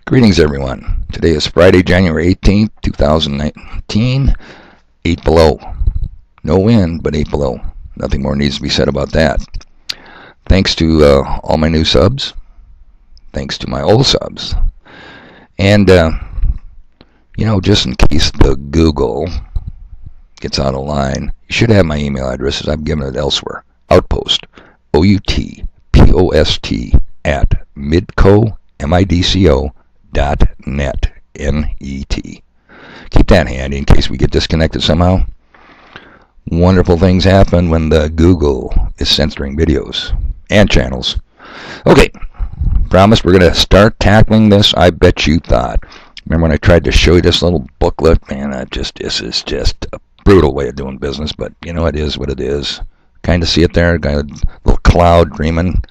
Greetings, everyone. Today is Friday, January 18th, 2019. 8 below. No wind, but 8 below. Nothing more needs to be said about that. Thanks to all my new subs. Thanks to my old subs. And, just in case the Google gets out of line, you should have my email addresses. I've given it elsewhere. Outpost, OUTPOST at midco.net, N-E-T. Keep that handy in case we get disconnected somehow. Wonderful things happen when the Google is censoring videos and channels. Okay, promise we're going to start tackling this. I bet you thought. Remember when I tried to show you this little booklet? Man, this is just a brutal way of doing business, but it is what it is. Kind of see it there, got a little cloud dreaming,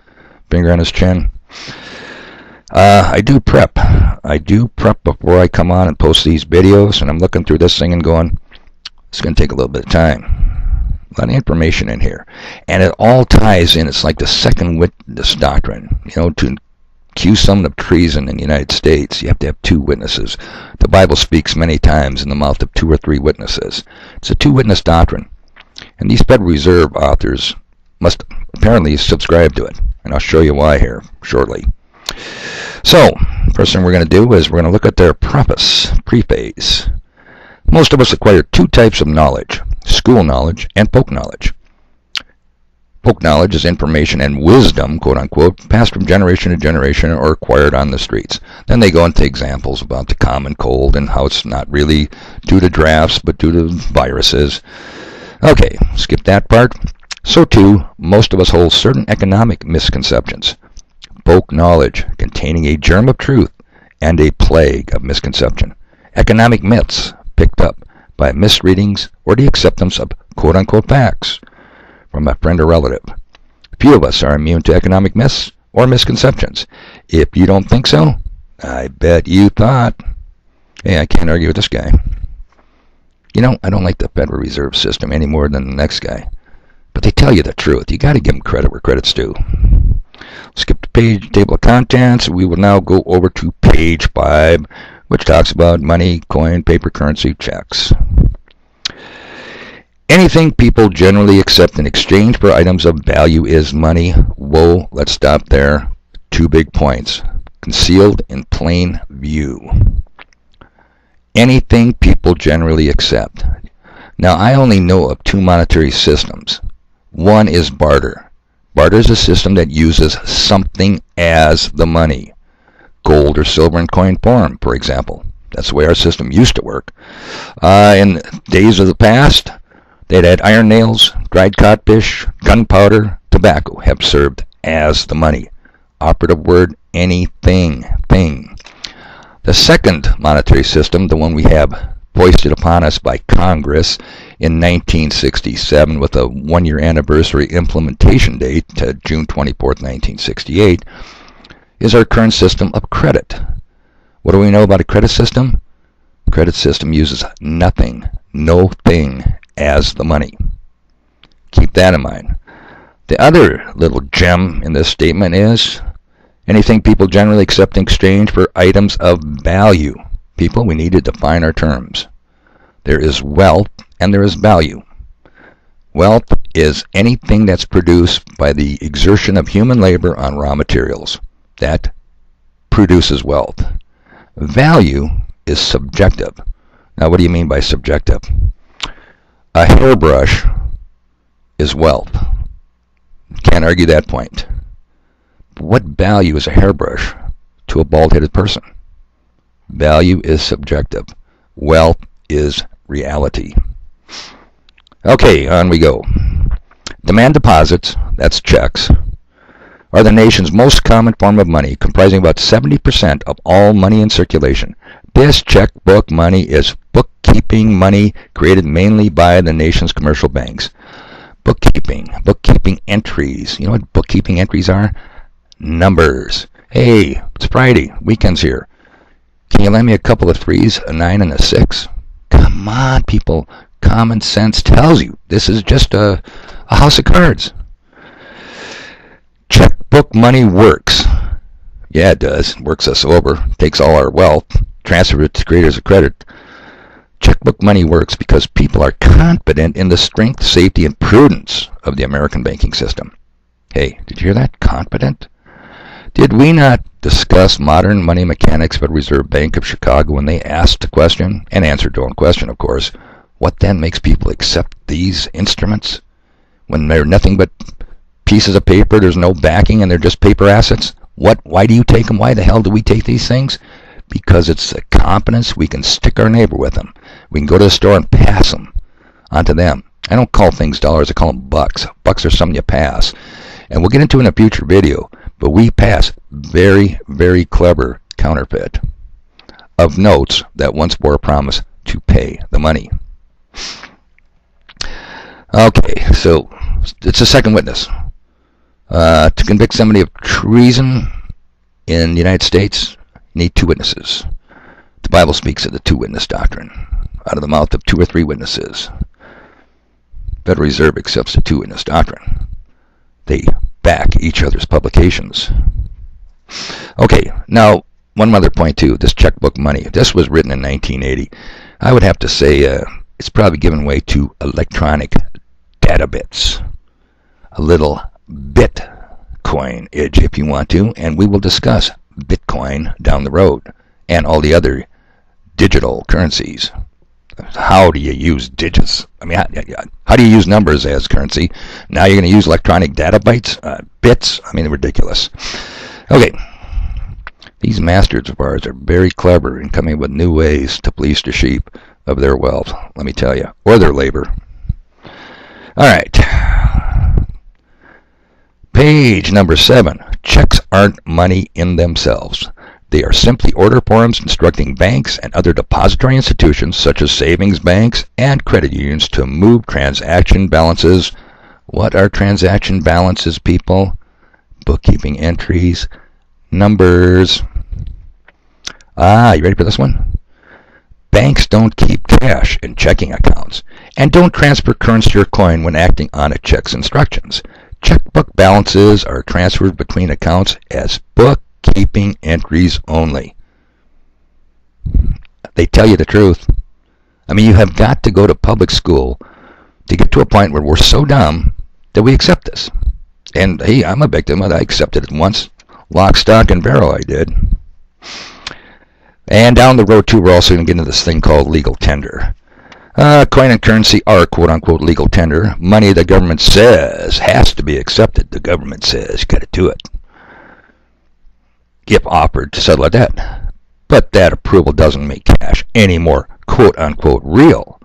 finger on his chin. I do prep before I come on and post these videos, and I'm looking through this thing and going, it's going to take a little bit of time. A lot of information in here. And it all ties in. It's like the second witness doctrine. To accuse someone of treason in the United States, you have to have two witnesses. The Bible speaks many times in the mouth of 2 or 3 witnesses. It's a two-witness doctrine. And these Federal Reserve authors must apparently subscribe to it. And I'll show you why here shortly. So, first thing we're going to do is we're going to look at their preface. Most of us acquire 2 types of knowledge, school knowledge and folk knowledge. Folk knowledge is information and wisdom, quote unquote, passed from generation to generation or acquired on the streets. Then they go into examples about the common cold and how it's not really due to drafts but due to viruses. Okay, skip that part. So too, most of us hold certain economic misconceptions. Folk knowledge containing a germ of truth and a plague of misconception. Economic myths picked up by misreadings or the acceptance of quote-unquote facts from a friend or relative. Few of us are immune to economic myths or misconceptions. If you don't think so, I bet you thought. Hey, I can't argue with this guy. I don't like the Federal Reserve System any more than the next guy. But they tell you the truth. You got to give them credit where credit's due. Skip the page, table of contents. We will now go over to page 5, which talks about money, coin, paper currency, checks. Anything people generally accept in exchange for items of value is money. Whoa, let's stop there. 2 big points. Concealed in plain view. Anything people generally accept. Now, I only know of 2 monetary systems. One is barter. Barter is a system that uses something as the money. Gold or silver in coin form, for example. That's the way our system used to work. In days of the past, they'd had iron nails, dried codfish, gunpowder, tobacco have served as the money. Operative word, anything, thing. The second monetary system, the one we have foisted upon us by Congress in 1967 with a 1-year anniversary implementation date to June 24th, 1968, is our current system of credit. What do we know about a credit system? The credit system uses nothing, no thing as the money. Keep that in mind. The other little gem in this statement is anything people generally accept in exchange for items of value. People, we need to define our terms. There is wealth and there is value. Wealth is anything that's produced by the exertion of human labor on raw materials. That produces wealth. Value is subjective. Now, what do you mean by subjective? A hairbrush is wealth. Can't argue that point. But what value is a hairbrush to a bald-headed person? Value is subjective. Wealth is reality. Okay, on we go. Demand deposits, that's checks, are the nation's most common form of money, comprising about 70% of all money in circulation. This checkbook money is bookkeeping money created mainly by the nation's commercial banks. Bookkeeping entries. You know what bookkeeping entries are? Numbers. Hey, it's Friday, weekend's here. Can you lend me a couple of 3s, a 9 and a 6? Come on, people. Common sense tells you this is just a house of cards. Checkbook money works. Yeah, it does. Works us over, takes all our wealth, transfers it to creators of credit. Checkbook money works because people are confident in the strength, safety, and prudence of the American banking system. Hey, did you hear that? Confident? Did we not discuss modern money mechanics Federal Reserve Bank of Chicago when they asked the question, and answered their own question, of course, what then makes people accept these instruments when they're nothing but pieces of paper, there's no backing, and they're just paper assets? Why do you take them? Why the hell do we take these things? Because it's a confidence we can stick our neighbor with them. We can go to the store and pass them onto them. I don't call things dollars, I call them bucks. Bucks are something you pass. And we'll get into in a future video, but we pass very, very clever counterfeit of notes that once bore a promise to pay the money. Okay, so it's a second witness. To convict somebody of treason in the United States, you need 2 witnesses. The Bible speaks of the 2-witness doctrine. Out of the mouth of 2 or 3 witnesses. Federal Reserve accepts the 2-witness doctrine. They back each other's publications. Okay, now one other point too. This checkbook money. This was written in 1980. I would have to say it's probably given way to electronic data bits. A little Bitcoin edge if you want to, and we will discuss Bitcoin down the road and all the other digital currencies. How do you use digits? I mean, how do you use numbers as currency? Now you're going to use electronic data bytes, bits? I mean, they're ridiculous. Okay, these masters of ours are very clever in coming with new ways to fleece the sheep of their wealth, let me tell you, or their labor. All right. Page number 7. Checks aren't money in themselves. They are simply order forms instructing banks and other depository institutions such as savings banks and credit unions to move transaction balances. What are transaction balances, people? Bookkeeping entries, numbers. You ready for this one? Banks don't keep cash in checking accounts and don't transfer currency or coin when acting on a check's instructions. Checkbook balances are transferred between accounts as bookkeeping entries only. They tell you the truth. I mean, you have got to go to public school to get to a point where we're so dumb that we accept this. And hey, I'm a victim of that. I accepted it once. Lock, stock, and barrel I did. And down the road, too, we're also going to get into this thing called legal tender. Coin and currency are quote-unquote legal tender. Money the government says has to be accepted. The government says you got to do it if offered to settle a debt. But that approval doesn't make cash any more quote-unquote real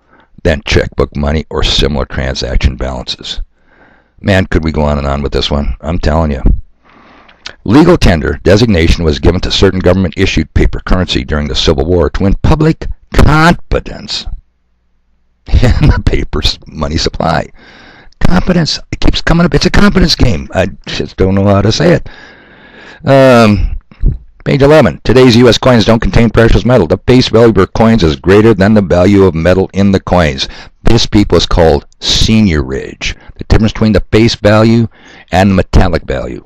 than checkbook money or similar transaction balances. Man, could we go on and on with this one? I'm telling you. Legal tender designation was given to certain government-issued paper currency during the Civil War to win public confidence in the paper's money supply. Confidence. It keeps coming up. It's a confidence game. I just don't know how to say it. Page 11. Today's U.S. coins don't contain precious metal. The face value of your coins is greater than the value of metal in the coins. This, people, is called seigniorage. The difference between the face value and the metallic value.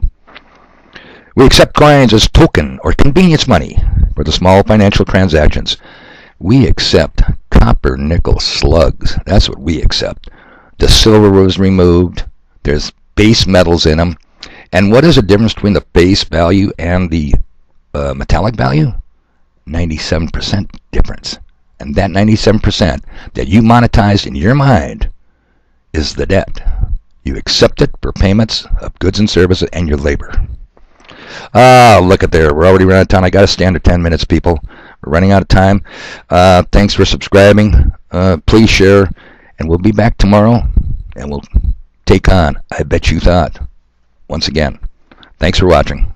We accept coins as token or convenience money for the small financial transactions. We accept copper, nickel, slugs. That's what we accept. The silver was removed. There's base metals in them. And what is the difference between the face value and the metallic value? 97% difference. And that 97% that you monetized in your mind is the debt. You accept it for payments of goods and services and your labor. Look at there. We're already running out of time. I got to stand at 10 minutes, people. We're running out of time. Thanks for subscribing. Please share. And we'll be back tomorrow. And we'll take on I Bet You Thought. Once again, thanks for watching.